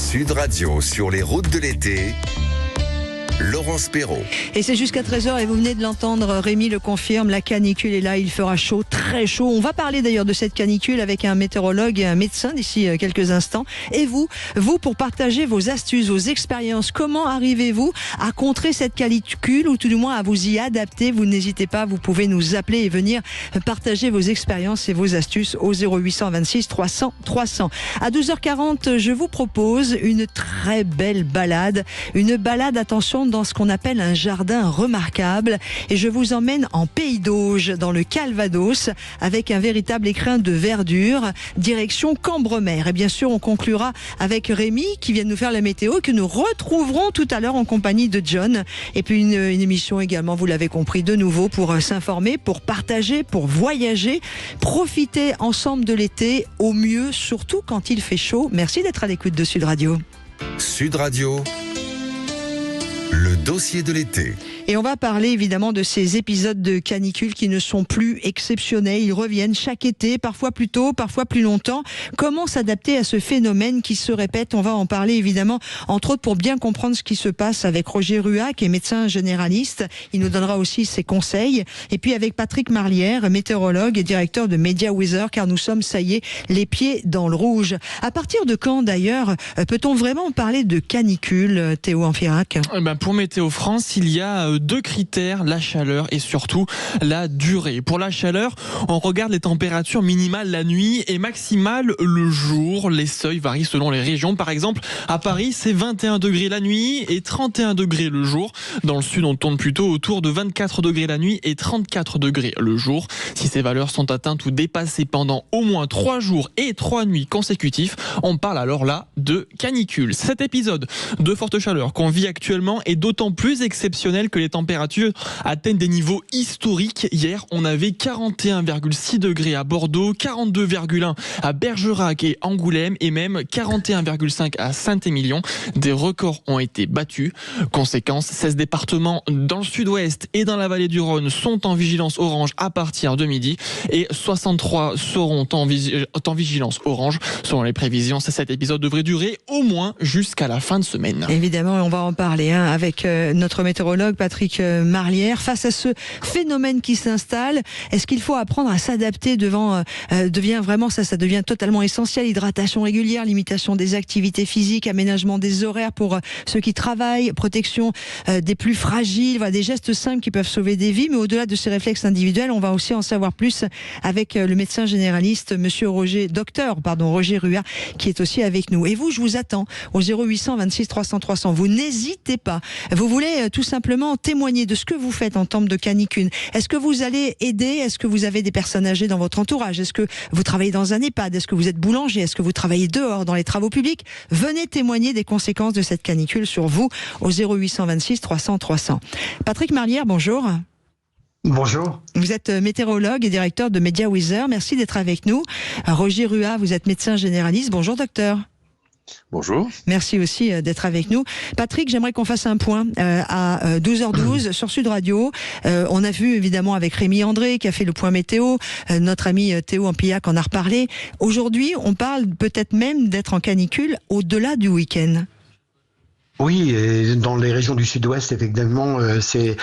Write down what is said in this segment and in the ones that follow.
Sud Radio sur les routes de l'été, Laurence Perrault. Et c'est jusqu'à 13h et vous venez de l'entendre, Rémi le confirme, la canicule est là, il fera chaud, très chaud. On va parler d'ailleurs de cette canicule avec un météorologue et un médecin d'ici quelques instants. Et vous pour partager vos astuces, vos expériences, comment arrivez-vous à contrer cette canicule ou tout du moins à vous y adapter? Vous n'hésitez pas, vous pouvez nous appeler et venir partager vos expériences et vos astuces au 0826 300 300. À 12h40, je vous propose une très belle balade. Une balade, attention, dans ce qu'on appelle un jardin remarquable, et je vous emmène en Pays d'Auge, dans le Calvados, avec un véritable écrin de verdure, direction Cambremer. Et bien sûr, on conclura avec Rémi qui vient de nous faire la météo, que nous retrouverons tout à l'heure en compagnie de John. Et puis une émission également, vous l'avez compris, de nouveau pour s'informer, pour partager, pour voyager, profiter ensemble de l'été au mieux, surtout quand il fait chaud. Merci d'être à l'écoute de Sud Radio. Sud Radio, le dossier de l'été. Et on va parler évidemment de ces épisodes de canicule qui ne sont plus exceptionnels. Ils reviennent chaque été, parfois plus tôt, parfois plus longtemps. Comment s'adapter à ce phénomène qui se répète? On va en parler évidemment, entre autres pour bien comprendre ce qui se passe, avec Roger Ruat, qui est médecin généraliste. Il nous donnera aussi ses conseils. Et puis avec Patrick Marlière, météorologue et directeur de Media Weather, car nous sommes, ça y est, les pieds dans le rouge. À partir de quand d'ailleurs peut-on vraiment parler de canicule, Théo Amphiarac? Pour Météo France, il y a deux critères, la chaleur et surtout la durée. Pour la chaleur, on regarde les températures minimales la nuit et maximales le jour. Les seuils varient selon les régions. Par exemple, à Paris, c'est 21 degrés la nuit et 31 degrés le jour. Dans le sud, on tourne plutôt autour de 24 degrés la nuit et 34 degrés le jour. Si ces valeurs sont atteintes ou dépassées pendant au moins 3 jours et 3 nuits consécutifs, on parle alors là de canicule. Cet épisode de forte chaleur qu'on vit actuellement est d'autant plus exceptionnel que les températures atteignent des niveaux historiques. Hier, on avait 41,6 degrés à Bordeaux, 42,1 à Bergerac et Angoulême et même 41,5 à Saint-Émilion. Des records ont été battus. Conséquence, 16 départements dans le sud-ouest et dans la vallée du Rhône sont en vigilance orange à partir de midi et 63 seront en vigilance orange. Selon les prévisions, cet épisode devrait durer au moins jusqu'à la fin de semaine. Évidemment, on va en parler avec notre météorologue Patrick Marlière. Face à ce phénomène qui s'installe, est-ce qu'il faut apprendre à s'adapter devient vraiment ça devient totalement essentiel. Hydratation régulière, limitation des activités physiques, aménagement des horaires pour ceux qui travaillent, protection des plus fragiles, voilà, des gestes simples qui peuvent sauver des vies. Mais au-delà de ces réflexes individuels, on va aussi en savoir plus avec le médecin généraliste, docteur Roger Ruat, qui est aussi avec nous. Et vous, je vous attends au 0800 26 300 300. Vous n'hésitez pas. Vous voulez tout simplement témoigner de ce que vous faites en temps de canicule. Est-ce que vous allez aider? Est-ce que vous avez des personnes âgées dans votre entourage? Est-ce que vous travaillez dans un EHPAD? Est-ce que vous êtes boulanger? Est-ce que vous travaillez dehors dans les travaux publics? Venez témoigner des conséquences de cette canicule sur vous au 0826 300 300. Patrick Marlière, bonjour. Bonjour. Vous êtes météorologue et directeur de Media Weather. Merci d'être avec nous. Roger Ruat, vous êtes médecin généraliste. Bonjour docteur. Bonjour. Merci aussi d'être avec nous. Patrick, j'aimerais qu'on fasse un point à 12h12 sur Sud Radio. On a vu évidemment avec Rémi André qui a fait le point météo, notre ami Théo Amphiarac en a reparlé. Aujourd'hui, on parle peut-être même d'être en canicule au-delà du week-end. Oui, et dans les régions du sud-ouest, effectivement, c'est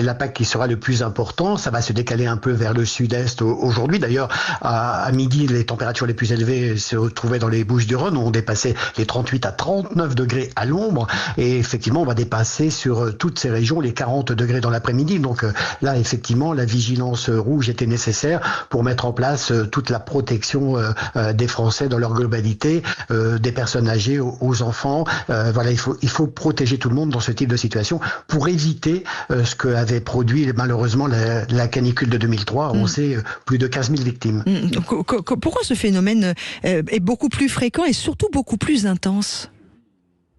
l'impact qui sera le plus important. Ça va se décaler un peu vers le sud-est aujourd'hui. D'ailleurs, à midi, les températures les plus élevées se retrouvaient dans les Bouches-du-Rhône, où on dépassait les 38 à 39 degrés à l'ombre. Et effectivement, on va dépasser sur toutes ces régions les 40 degrés dans l'après-midi. Donc là, effectivement, la vigilance rouge était nécessaire pour mettre en place toute la protection des Français dans leur globalité, des personnes âgées aux enfants. Voilà, il faut protéger tout le monde dans ce type de situation pour éviter ce que avait produit malheureusement la canicule de 2003. On sait plus de 15 000 victimes. Pourquoi ce phénomène est beaucoup plus fréquent et surtout beaucoup plus intense ?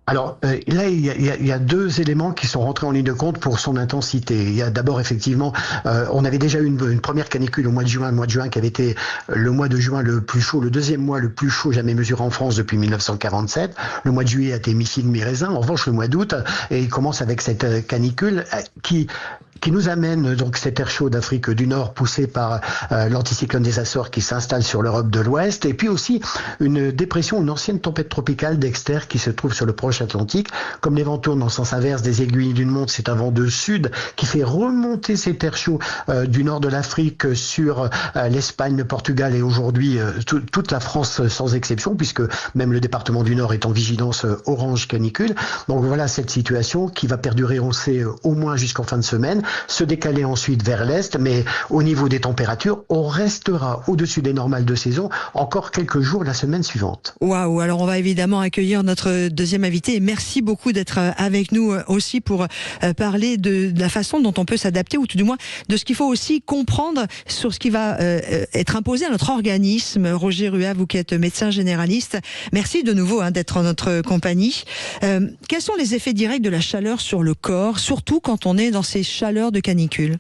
Alors là, il y a deux éléments qui sont rentrés en ligne de compte pour son intensité. Il y a d'abord effectivement, on avait déjà eu une première canicule au mois de juin, qui avait été le mois de juin le plus chaud, le deuxième mois le plus chaud jamais mesuré en France depuis 1947. Le mois de juillet a été mi-figue, mi-raisin. En revanche, le mois d'août, il commence avec cette canicule qui qui nous amène donc cet air chaud d'Afrique du Nord poussé par l'anticyclone des Açores qui s'installe sur l'Europe de l'Ouest, et puis aussi une dépression, une ancienne tempête tropicale Dexter qui se trouve sur le proche Atlantique. Comme les vents tournent en sens inverse des aiguilles d'une montre, c'est un vent de sud qui fait remonter cet air chaud du nord de l'Afrique sur l'Espagne, le Portugal et aujourd'hui toute la France sans exception, puisque même le département du Nord est en vigilance orange canicule. Donc voilà cette situation qui va perdurer, on sait, au moins jusqu'en fin de semaine, se décaler ensuite vers l'Est, mais au niveau des températures, on restera au-dessus des normales de saison encore quelques jours la semaine suivante. Waouh, alors on va évidemment accueillir notre deuxième invité et merci beaucoup d'être avec nous aussi pour parler de la façon dont on peut s'adapter ou tout du moins de ce qu'il faut aussi comprendre sur ce qui va être imposé à notre organisme. Roger Ruat, vous qui êtes médecin généraliste, merci de nouveau d'être en notre compagnie. Quels sont les effets directs de la chaleur sur le corps, surtout quand on est dans ces chaleurs de canicule?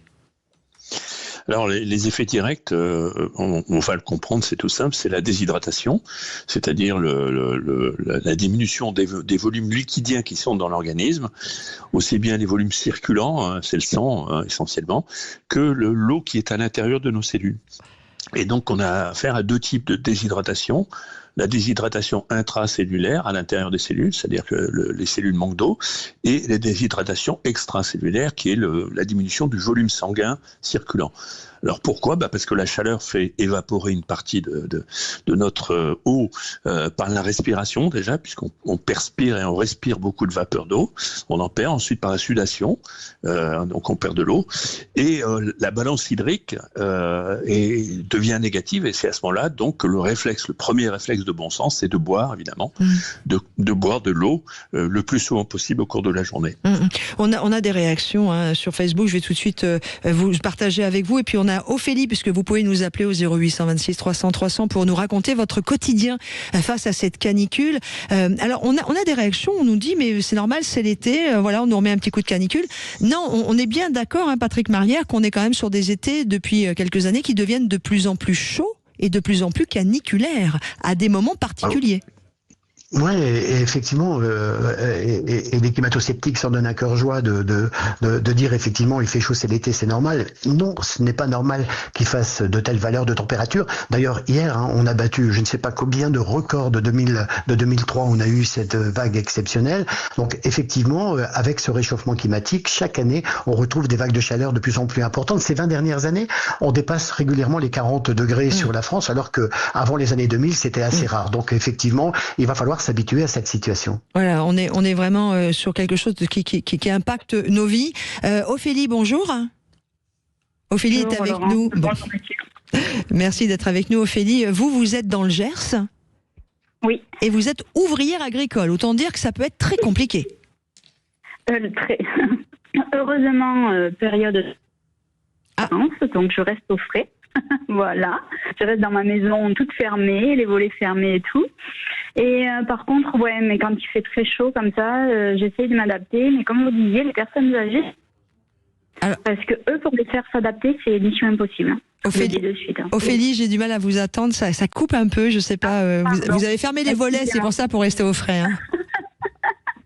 Alors les effets directs, on va le comprendre, c'est tout simple, c'est la déshydratation, c'est-à-dire la diminution des volumes liquidiens qui sont dans l'organisme, aussi bien les volumes circulants, c'est le sang essentiellement, que l'eau qui est à l'intérieur de nos cellules. Et donc on a affaire à deux types de déshydratation. La déshydratation intracellulaire à l'intérieur des cellules, c'est-à-dire que les cellules manquent d'eau, et la déshydratation extracellulaire qui est la diminution du volume sanguin circulant. Alors pourquoi ? Parce que la chaleur fait évaporer une partie de notre eau par la respiration déjà, puisqu'on perspire et on respire beaucoup de vapeur d'eau. On en perd ensuite par la sudation, donc on perd de l'eau. Et la balance hydrique devient négative et c'est à ce moment-là donc que le premier réflexe de bon sens, c'est de boire évidemment, de boire de l'eau le plus souvent possible au cours de la journée. On a des réactions sur Facebook, je vais tout de suite vous partager avec vous et puis on a Ophélie, puisque vous pouvez nous appeler au 0826 300 300 pour nous raconter votre quotidien face à cette canicule. Alors on a des réactions, on nous dit mais c'est normal, c'est l'été, voilà, on nous remet un petit coup de canicule. Non, on est bien d'accord, Patrick Marlière, qu'on est quand même sur des étés depuis quelques années qui deviennent de plus en plus chauds et de plus en plus caniculaires à des moments particuliers. Ouais, et effectivement, et les climato-sceptiques s'en donnent à cœur joie de dire effectivement il fait chaud, c'est l'été, c'est normal. Non, ce n'est pas normal qu'il fasse de telles valeurs de température. D'ailleurs, hier, on a battu je ne sais pas combien de records de 2003, on a eu cette vague exceptionnelle. Donc effectivement, avec ce réchauffement climatique, chaque année, on retrouve des vagues de chaleur de plus en plus importantes. Ces 20 dernières années, on dépasse régulièrement les 40 degrés sur la France, alors que avant les années 2000, c'était assez rare. Donc effectivement, il va falloir s'habituer à cette situation. Voilà, on est vraiment sur quelque chose qui impacte nos vies. Ophélie, bonjour. Ophélie est avec nous. Bon. Merci d'être avec nous, Ophélie. Vous êtes dans le Gers ? Oui. Et vous êtes ouvrière agricole. Autant dire que ça peut être très compliqué. Heureusement, période de vacances, donc je reste au frais. Voilà, je reste dans ma maison toute fermée, les volets fermés et tout. Et par contre, mais quand il fait très chaud comme ça, j'essaye de m'adapter. Mais comme vous disiez, les personnes âgées, parce que eux, pour les faire s'adapter, c'est mission impossible. Ophélie, j'ai du mal à vous attendre, ça coupe un peu, je sais pas. Vous avez fermé les volets, c'est pour ça, pour rester au frais.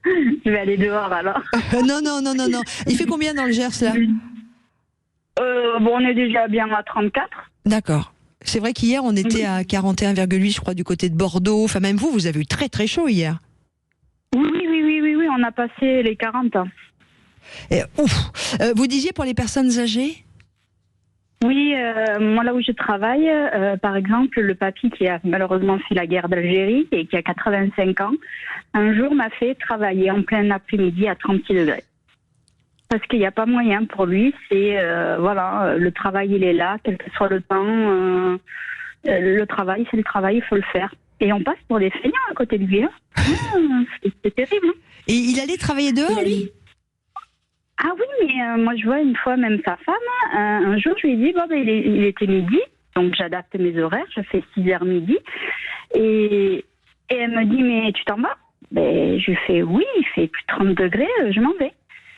Je vais aller dehors alors. Non. Il fait combien dans le Gers là ? On est déjà bien à 34. D'accord. C'est vrai qu'hier, on était à 41,8, je crois, du côté de Bordeaux. Enfin, même vous avez eu très très chaud hier. Oui, on a passé les 40 ans. Vous disiez pour les personnes âgées ? Oui, moi là où je travaille, par exemple, le papy qui a malheureusement fait la guerre d'Algérie et qui a 85 ans, un jour m'a fait travailler en plein après-midi à 36 degrés. Parce qu'il n'y a pas moyen pour lui, c'est le travail il est là, quel que soit le temps, le travail c'est le travail, il faut le faire. Et on passe pour des feignants à côté de lui, c'est terrible. Et il allait travailler dehors lui ? Ah oui, mais moi je vois une fois même sa femme, un jour je lui ai dit, il était midi, donc j'adapte mes horaires, je fais 6h midi, et elle me dit, mais tu t'en vas ? Je lui fais, oui, il fait plus de 30 degrés, je m'en vais.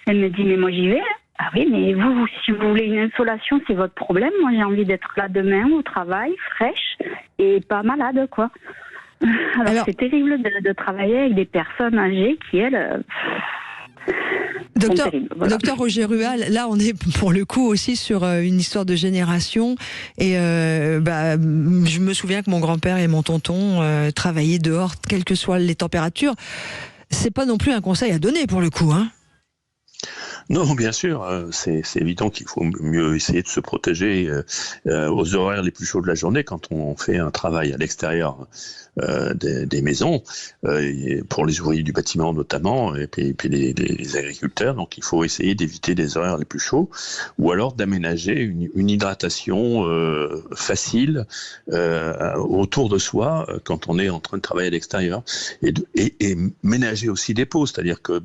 Elle me dit, mais moi j'y vais. Ah oui, mais vous, si vous voulez une insolation, c'est votre problème. Moi j'ai envie d'être là demain au travail, fraîche et pas malade, quoi. Alors c'est terrible de travailler avec des personnes âgées qui, elles... Docteur Roger Ruat, là on est pour le coup aussi sur une histoire de génération et je me souviens que mon grand-père et mon tonton travaillaient dehors, quelles que soient les températures. C'est pas non plus un conseil à donner pour le coup, hein. Non, bien sûr, c'est évident qu'il faut mieux essayer de se protéger aux horaires les plus chauds de la journée quand on fait un travail à l'extérieur des maisons, pour les ouvriers du bâtiment notamment, et puis les agriculteurs. Donc il faut essayer d'éviter les horaires les plus chauds, ou alors d'aménager une hydratation facile autour de soi quand on est en train de travailler à l'extérieur, et ménager aussi des pauses, c'est-à-dire que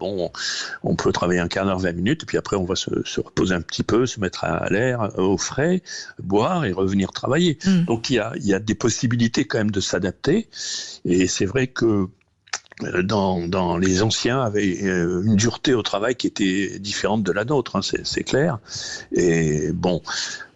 on peut travailler un quart d'heure, 20 minutes, et puis après on va se reposer un petit peu, se mettre à l'air, au frais, boire et revenir travailler. Donc il y a des possibilités quand même de s'adapter, et c'est vrai que dans les anciens avaient une dureté au travail qui était différente de la nôtre, hein, c'est clair. Et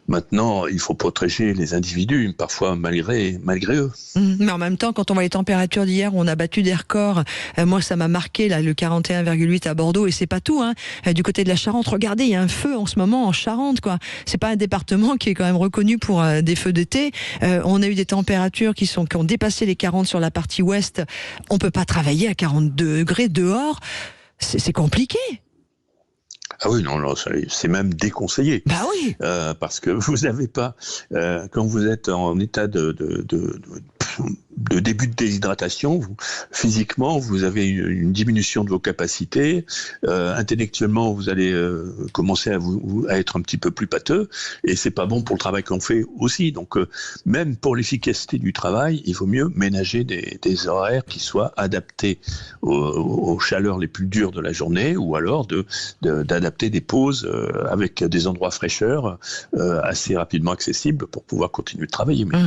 maintenant, il faut protéger les individus, parfois malgré eux. Mais en même temps, quand on voit les températures d'hier, où on a battu des records, moi ça m'a marqué là, le 41,8 à Bordeaux, et c'est pas tout, hein. Du côté de la Charente, regardez, il y a un feu en ce moment en Charente, quoi. C'est pas un département qui est quand même reconnu pour des feux d'été. On a eu des températures qui ont dépassé les 40 sur la partie ouest. On peut pas travailler à 42 degrés dehors. C'est compliqué. Ah oui, non, c'est même déconseillé. Bah oui. Parce que vous n'avez pas, quand vous êtes en état de début de déshydratation, physiquement, vous avez une diminution de vos capacités. Intellectuellement, vous allez commencer à être un petit peu plus pâteux, et c'est pas bon pour le travail qu'on fait aussi. Donc, même pour l'efficacité du travail, il vaut mieux ménager des horaires qui soient adaptés aux chaleurs les plus dures de la journée, ou alors d'adapter des pauses avec des endroits fraîcheurs assez rapidement accessibles pour pouvoir continuer de travailler. Mais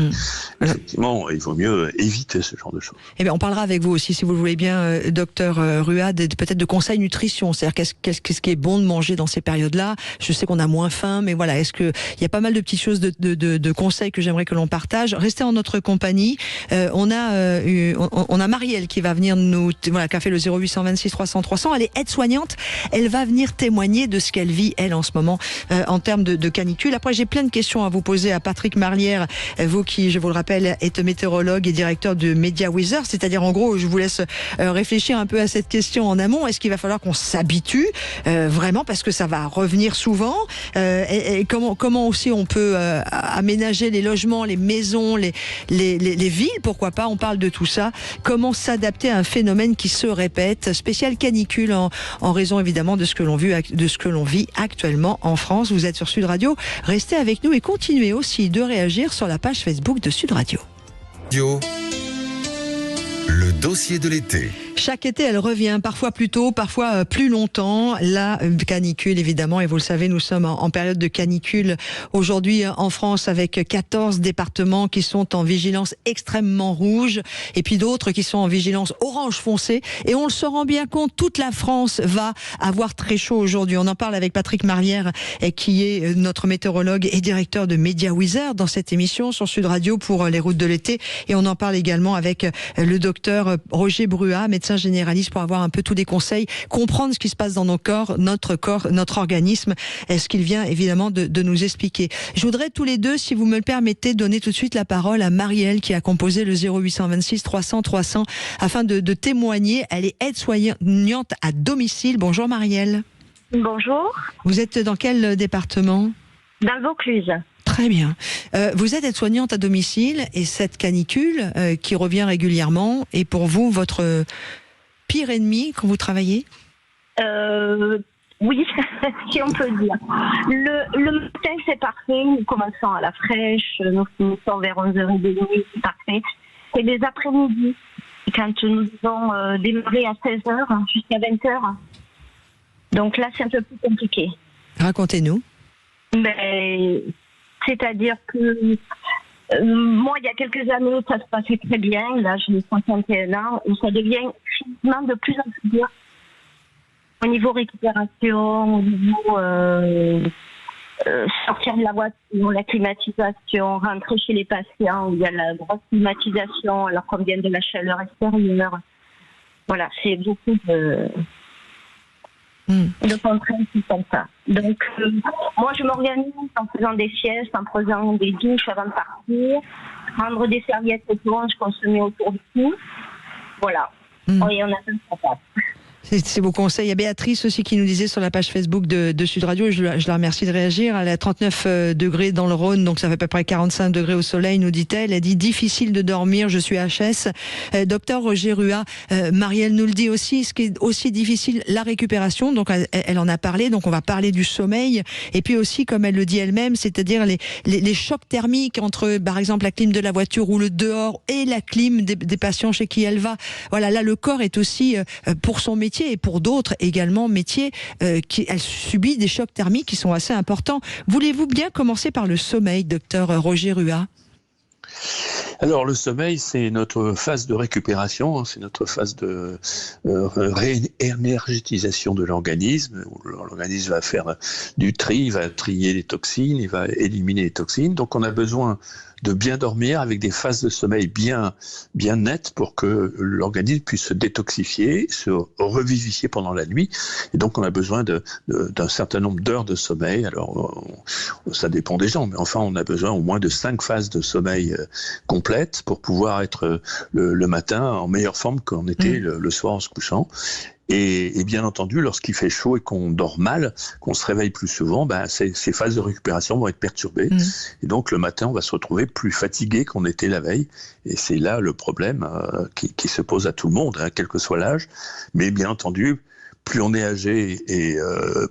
effectivement, il vaut mieux éviter ce genre de choses. Eh bien, on parlera avec vous aussi, si vous le voulez bien, docteur Ruat, peut-être de conseils nutrition. C'est-à-dire qu'est-ce qui est bon de manger dans ces périodes-là. Je sais qu'on a moins faim, mais voilà, est-ce que il y a pas mal de petites choses de conseils que j'aimerais que l'on partage. Restez en notre compagnie. On a Marielle qui va venir qui a fait le 0826 300 300. Elle est aide-soignante. Elle va venir témoigner de ce qu'elle vit, elle, en ce moment, en termes de canicule. Après, j'ai plein de questions à vous poser à Patrick Marlière, vous qui, je vous le rappelle, est météorologue et directeur de Media Weather, c'est-à-dire en gros, je vous laisse réfléchir un peu à cette question en amont. Est-ce qu'il va falloir qu'on s'habitue vraiment, parce que ça va revenir souvent, et comment aussi on peut aménager les logements, les maisons, les villes, pourquoi pas, on parle de tout ça. Comment s'adapter à un phénomène qui se répète, spécial canicule en raison évidemment de ce que l'on vit actuellement en France. Vous êtes sur Sud Radio, restez avec nous et continuez aussi de réagir sur la page Facebook de Sud Radio. Le dossier de l'été. Chaque été, elle revient, parfois plus tôt, parfois plus longtemps. La canicule, évidemment, et vous le savez, nous sommes en période de canicule aujourd'hui en France, avec 14 départements qui sont en vigilance extrêmement rouge, et puis d'autres qui sont en vigilance orange foncé. Et on se rend bien compte, toute la France va avoir très chaud aujourd'hui. On en parle avec Patrick Marlière, qui est notre météorologue et directeur de Media Weather dans cette émission sur Sud Radio pour les routes de l'été. Et on en parle également avec le docteur Roger Ruat, médecin généraliste, pour avoir un peu tous les conseils, comprendre ce qui se passe dans notre organisme, ce qu'il vient évidemment de nous expliquer. Je voudrais tous les deux, si vous me le permettez, donner tout de suite la parole à Marielle, qui a composé le 0826 300 300 afin de témoigner. Elle est aide-soignante à domicile. Bonjour Marielle. Bonjour. Vous êtes dans quel département ? Dans le Vaucluse. Très bien. Vous êtes aide-soignante à domicile, et cette canicule qui revient régulièrement est pour vous votre pire ennemi quand vous travaillez ? Oui, si on peut dire. Le matin, c'est parfait. Nous commençons à la fraîche. Nous finissons vers 11h30, c'est parfait. C'est les après-midi, quand nous devons démarrer à 16h jusqu'à 20h. Donc là, c'est un peu plus compliqué. Racontez-nous. C'est-à-dire que moi, il y a quelques années, ça se passait très bien. Là, j'ai 61 ans et ça devient physiquement de plus en plus dur. Au niveau récupération, au niveau sortir de la voiture, la climatisation, rentrer chez les patients où il y a la grosse climatisation alors qu'on vient de la chaleur extérieure. Voilà, c'est beaucoup de... de contraintes comme ça. Donc, moi, je m'organise en faisant des siestes, en prenant des douches avant de partir, prendre des serviettes éponges qu'on se met autour du cou. Voilà. Et on a fait ça. C'est vos conseils. Il y a Béatrice aussi qui nous disait sur la page Facebook de Sud Radio, je la remercie de réagir, elle est à 39 degrés dans le Rhône, donc ça fait à peu près 45 degrés au soleil, nous dit-elle. Elle dit difficile de dormir, je suis HS. Docteur Roger Rua, Marielle nous le dit aussi, ce qui est aussi difficile, la récupération, donc elle en a parlé, donc on va parler du sommeil, et puis aussi, comme elle le dit elle-même, c'est-à-dire les chocs thermiques entre, par exemple, la clim de la voiture ou le dehors et la clim des patients chez qui elle va. Voilà, là le corps est aussi, pour son métier, et pour d'autres également métiers, elle subit des chocs thermiques qui sont assez importants. Voulez-vous bien commencer par le sommeil, docteur Roger Rua ? Alors le sommeil, c'est notre phase de récupération, c'est notre phase de réénergétisation de l'organisme. L'organisme va faire du tri, il va trier les toxines, il va éliminer les toxines. Donc on a besoin de bien dormir avec des phases de sommeil bien nettes pour que l'organisme puisse se détoxifier, se revivifier pendant la nuit. Et donc on a besoin d'un certain nombre d'heures de sommeil. Alors ça dépend des gens, mais enfin on a besoin au moins de 5 phases de sommeil complètes pour pouvoir être le matin en meilleure forme qu'on était le soir en se couchant. Et bien entendu, lorsqu'il fait chaud et qu'on dort mal, qu'on se réveille plus souvent, ces phases de récupération vont être perturbées. Et donc le matin, on va se retrouver plus fatigué qu'on était la veille. Et c'est là le problème qui se pose à tout le monde, quel que soit l'âge. Mais bien entendu, plus on est âgé et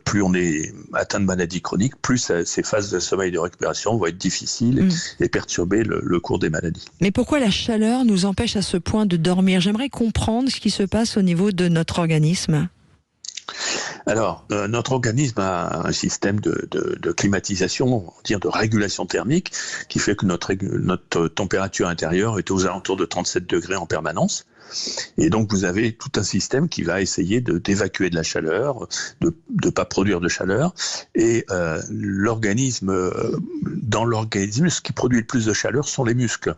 plus on est atteint de maladies chroniques, plus ces phases de sommeil et de récupération vont être difficiles et perturber le cours des maladies. Mais pourquoi la chaleur nous empêche à ce point de dormir ? J'aimerais comprendre ce qui se passe au niveau de notre organisme. Alors, notre organisme a un système de climatisation, on va dire de régulation thermique, qui fait que notre température intérieure est aux alentours de 37 degrés en permanence. Et donc vous avez tout un système qui va essayer d'évacuer de la chaleur, de ne pas produire de chaleur. Et dans l'organisme, ce qui produit le plus de chaleur sont les muscles.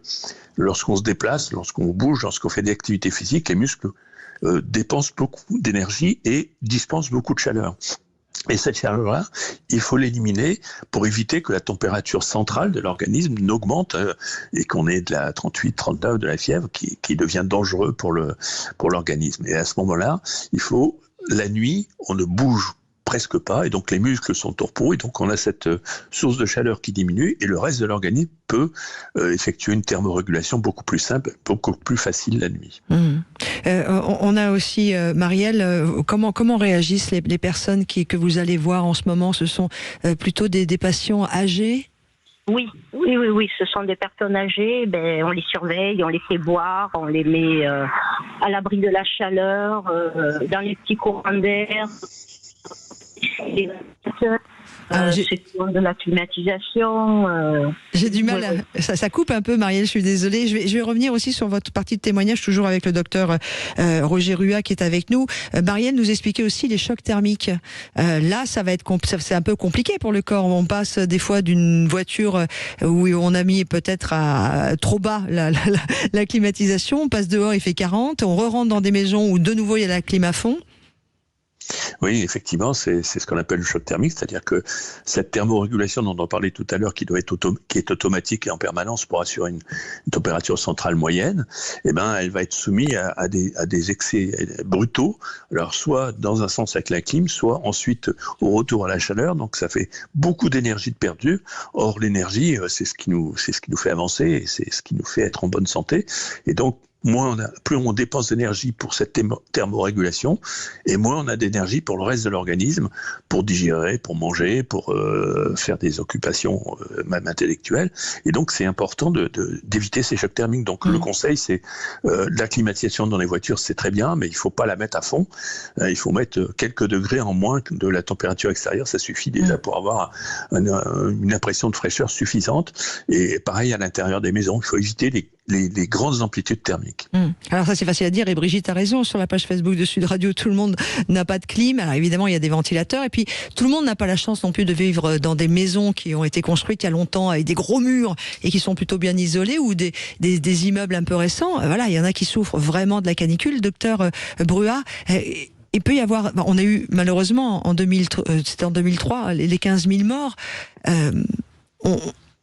Lorsqu'on se déplace, lorsqu'on bouge, lorsqu'on fait des activités physiques, les muscles dépensent beaucoup d'énergie et dispensent beaucoup de chaleur. Et cette chaleur-là, il faut l'éliminer pour éviter que la température centrale de l'organisme n'augmente et qu'on ait de la 38-39, de la fièvre qui devient dangereux pour l'organisme. Et à ce moment-là, la nuit, on ne bouge presque pas, et donc les muscles sont au repos, et donc on a cette source de chaleur qui diminue, et le reste de l'organisme peut effectuer une thermorégulation beaucoup plus simple, beaucoup plus facile la nuit. On a aussi, Marielle, comment réagissent les personnes que vous allez voir en ce moment ? Ce sont plutôt des patients âgés ? Oui, ce sont des personnes âgées, on les surveille, on les fait boire, on les met à l'abri de la chaleur, dans les petits courants d'air. C'est de la climatisation. J'ai du mal, ça coupe un peu, Marielle, je suis désolée. Je vais revenir aussi sur votre partie de témoignage, toujours avec le docteur Roger Rua qui est avec nous. Marielle nous expliquait aussi les chocs thermiques. Là, c'est un peu compliqué pour le corps. On passe des fois d'une voiture où on a mis peut-être trop bas la climatisation, on passe dehors, il fait 40, on re-rentre dans des maisons où de nouveau il y a la clim à fond. Oui, effectivement, c'est ce qu'on appelle le choc thermique, c'est-à-dire que cette thermorégulation dont on parlait tout à l'heure, qui est automatique et en permanence pour assurer une température centrale moyenne, elle va être soumise à des excès brutaux, alors soit dans un sens avec la clim, soit ensuite au retour à la chaleur, donc ça fait beaucoup d'énergie de perdue. Or, l'énergie, c'est ce qui nous fait avancer, et c'est ce qui nous fait être en bonne santé, et donc plus on dépense d'énergie pour cette thermorégulation, et moins on a d'énergie pour le reste de l'organisme, pour digérer, pour manger, pour faire des occupations même intellectuelles. Et donc c'est important d'éviter ces chocs thermiques. Donc le conseil, c'est la climatisation dans les voitures, c'est très bien, mais il ne faut pas la mettre à fond. Il faut mettre quelques degrés en moins de la température extérieure, ça suffit déjà pour avoir une impression de fraîcheur suffisante. Et pareil à l'intérieur des maisons, il faut éviter les grandes amplitudes thermiques. Alors ça c'est facile à dire, et Brigitte a raison, sur la page Facebook de Sud Radio, tout le monde n'a pas de clim. Alors évidemment il y a des ventilateurs, et puis tout le monde n'a pas la chance non plus de vivre dans des maisons qui ont été construites il y a longtemps avec des gros murs et qui sont plutôt bien isolés, ou des immeubles un peu récents. Voilà, il y en a qui souffrent vraiment de la canicule. Docteur Brua, il peut y avoir, on a eu malheureusement c'était en 2003, les 15 000 morts.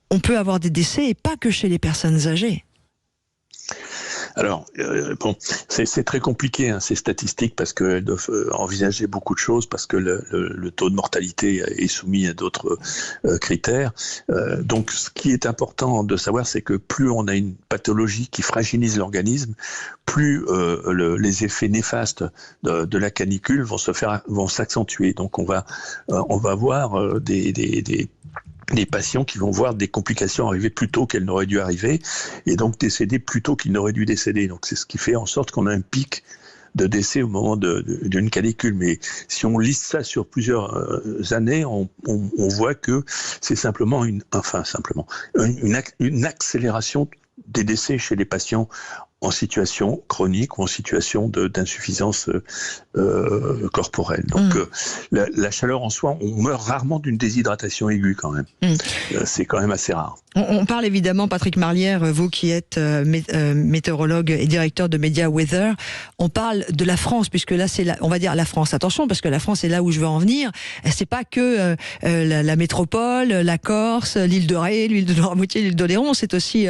On peut avoir des décès et pas que chez les personnes âgées. Alors, c'est très compliqué, ces statistiques, parce qu'elles doivent envisager beaucoup de choses, parce que le taux de mortalité est soumis à d'autres critères. Donc, ce qui est important de savoir, c'est que plus on a une pathologie qui fragilise l'organisme, plus les effets néfastes de la canicule vont s'accentuer. Donc, on va voir des patients qui vont voir des complications arriver plus tôt qu'elles n'auraient dû arriver, et donc décéder plus tôt qu'ils n'auraient dû décéder. Donc c'est ce qui fait en sorte qu'on a un pic de décès au moment d'une canicule. Mais si on liste ça sur plusieurs années, on voit que c'est simplement une accélération des décès chez les patients en situation chronique ou en situation d'insuffisance corporelle. Donc la chaleur en soi, on meurt rarement d'une déshydratation aiguë quand même. C'est quand même assez rare. On parle évidemment, Patrick Marlière, vous qui êtes météorologue et directeur de Media Weather, on parle de la France, puisque là on va dire la France. Attention, parce que la France est là où je veux en venir. C'est pas que la métropole, la Corse, l'île de Ré, l'île de Noirmoutier, l'île d'Oléron. C'est aussi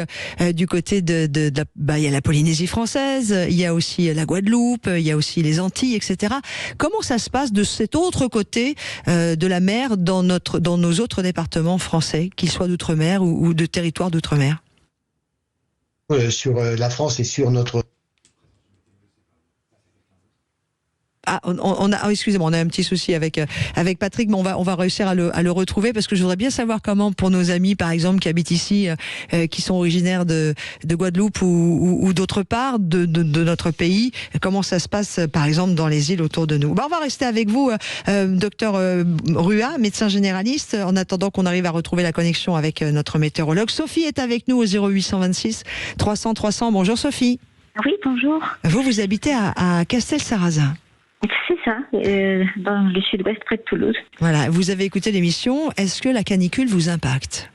du côté il y a la Polynésie française, il y a aussi la Guadeloupe, il y a aussi les Antilles, etc. Comment ça se passe de cet autre côté de la mer dans nos autres départements français, qu'ils soient d'outre-mer ou de territoires d'outre-mer? Sur la France et sur notre... Excusez-moi, on a un petit souci avec Patrick, mais on va réussir à le retrouver, parce que je voudrais bien savoir comment, pour nos amis par exemple qui habitent ici, qui sont originaires de Guadeloupe ou d'autre part de notre pays, comment ça se passe par exemple dans les îles autour de nous. On va rester avec vous, docteur Rua, médecin généraliste, en attendant qu'on arrive à retrouver la connexion avec notre météorologue. Sophie est avec nous au 0826 300 300. Bonjour Sophie. Oui, bonjour. Vous habitez à Castelsarrasin. C'est ça, dans le sud-ouest, près de Toulouse. Voilà, vous avez écouté l'émission. Est-ce que la canicule vous impacte?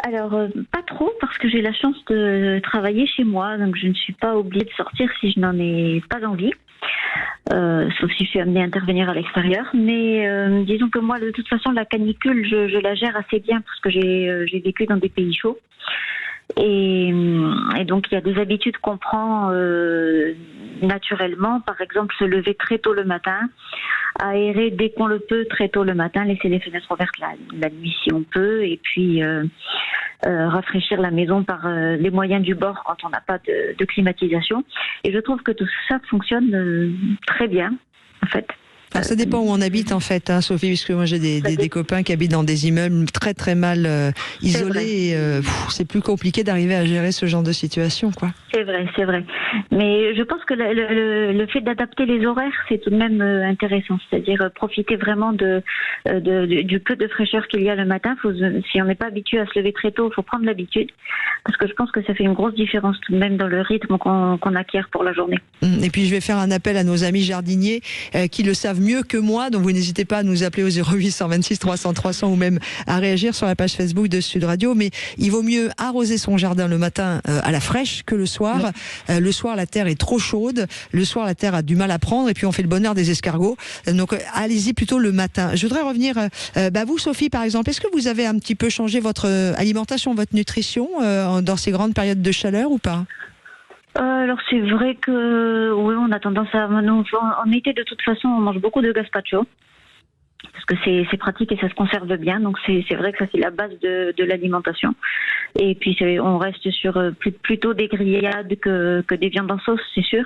Alors, pas trop, parce que j'ai la chance de travailler chez moi, donc je ne suis pas obligée de sortir si je n'en ai pas envie. Sauf si je suis amenée à intervenir à l'extérieur. Mais disons que moi, de toute façon, la canicule, je la gère assez bien, parce que j'ai vécu dans des pays chauds. Et donc il y a des habitudes qu'on prend naturellement, par exemple se lever très tôt le matin, aérer dès qu'on le peut très tôt le matin, laisser les fenêtres ouvertes la nuit si on peut, et puis rafraîchir la maison par les moyens du bord quand on n'a pas de climatisation. Et je trouve que tout ça fonctionne très bien en fait. Ça dépend où on habite en fait, Sophie, puisque moi j'ai des copains qui habitent dans des immeubles très très mal isolés, et c'est plus compliqué d'arriver à gérer ce genre de situation, quoi. C'est vrai. Mais je pense que le fait d'adapter les horaires, c'est tout de même intéressant, c'est-à-dire profiter vraiment du peu de fraîcheur qu'il y a le matin. Si on n'est pas habitué à se lever très tôt, il faut prendre l'habitude, parce que je pense que ça fait une grosse différence tout de même dans le rythme qu'on acquiert pour la journée. Et puis je vais faire un appel à nos amis jardiniers qui le savent mieux que moi, donc vous n'hésitez pas à nous appeler au 0826 300 300 ou même à réagir sur la page Facebook de Sud Radio. Mais il vaut mieux arroser son jardin le matin à la fraîche que le soir. Le soir, la terre est trop chaude. Le soir, la terre a du mal à prendre, et puis on fait le bonheur des escargots. Donc allez-y plutôt le matin. Je voudrais revenir, vous Sophie par exemple, est-ce que vous avez un petit peu changé votre alimentation, votre nutrition dans ces grandes périodes de chaleur ou pas? Alors c'est vrai que oui, on a tendance à... En été, de toute façon, on mange beaucoup de gazpacho, parce que c'est pratique et ça se conserve bien. Donc c'est vrai que ça, c'est la base de l'alimentation. Et puis on reste sur plutôt des grillades que des viandes en sauce, c'est sûr.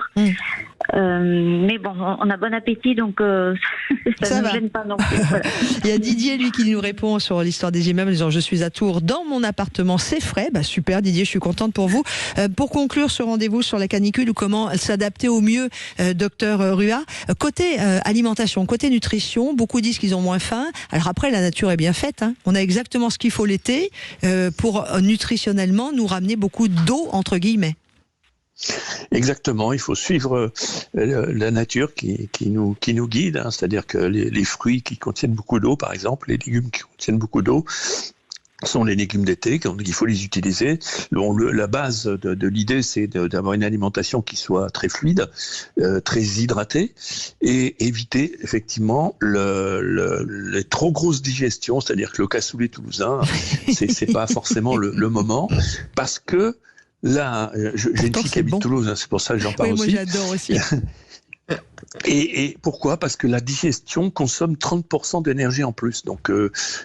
Mais bon, on a bon appétit, donc ça ne nous gêne pas non plus. Voilà. Il y a Didier, lui, qui nous répond sur l'histoire des immeubles, en disant: je suis à Tours, dans mon appartement, c'est frais. Super Didier, je suis contente pour vous. Pour conclure ce rendez-vous sur la canicule ou comment s'adapter au mieux, docteur Rua, côté alimentation, côté nutrition, beaucoup disent qu'ils ont moins faim. Alors après, la nature est bien faite, hein. On a exactement ce qu'il faut l'été pour nutritionnellement nous ramener beaucoup d'eau, entre guillemets. Exactement, il faut suivre la nature qui nous guide, hein, c'est-à-dire que les fruits qui contiennent beaucoup d'eau, par exemple, les légumes qui contiennent beaucoup d'eau, sont les légumes d'été, donc il faut les utiliser. La base de l'idée, c'est d'avoir une alimentation qui soit très fluide, très hydratée, et éviter effectivement les trop grosses digestions, c'est-à-dire que le cassoulet toulousain, c'est pas forcément le moment, parce que là, j'ai une fille qui habite Toulouse, c'est pour ça que j'en parle aussi. Oui, moi j'adore aussi. Et pourquoi ? Parce que la digestion consomme 30% d'énergie en plus. Donc,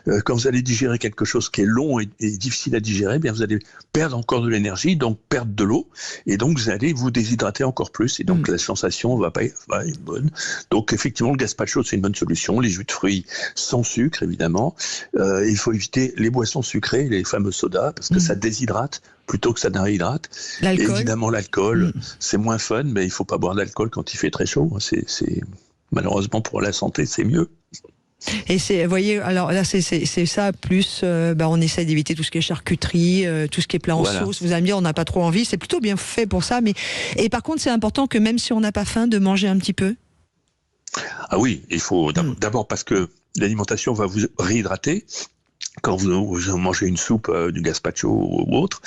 quand vous allez digérer quelque chose qui est long et difficile à digérer, bien vous allez perdre encore de l'énergie, donc perdre de l'eau, et donc vous allez vous déshydrater encore plus. Et donc la sensation va pas être bonne. Donc effectivement, le gazpacho, c'est une bonne solution. Les jus de fruits sans sucre, évidemment. Il faut éviter les boissons sucrées, les fameux sodas, parce que ça déshydrate plutôt que ça ne réhydrate. Évidemment, l'alcool, c'est moins fun, mais il ne faut pas boire d'alcool quand il fait très chaud. C'est malheureusement pour la santé, c'est mieux. Et vous voyez, alors là, c'est ça, plus on essaie d'éviter tout ce qui est charcuterie, tout ce qui est plat en sauce. Vous allez me dire, on n'a pas trop envie, c'est plutôt bien fait pour ça. Et par contre, c'est important que même si on n'a pas faim, de manger un petit peu. Ah oui, il faut d'abord parce que l'alimentation va vous réhydrater. Quand vous mangez une soupe, du gazpacho ou autre,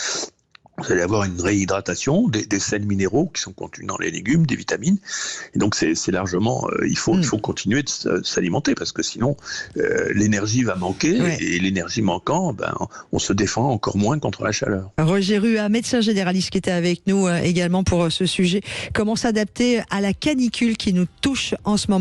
vous allez avoir une réhydratation, des sels minéraux qui sont contenus dans les légumes, des vitamines. Et donc c'est largement, il faut continuer de s'alimenter parce que sinon l'énergie va manquer et l'énergie manquant, on se défend encore moins contre la chaleur. Roger Ruat, médecin généraliste qui était avec nous également pour ce sujet. Comment s'adapter à la canicule qui nous touche en ce moment?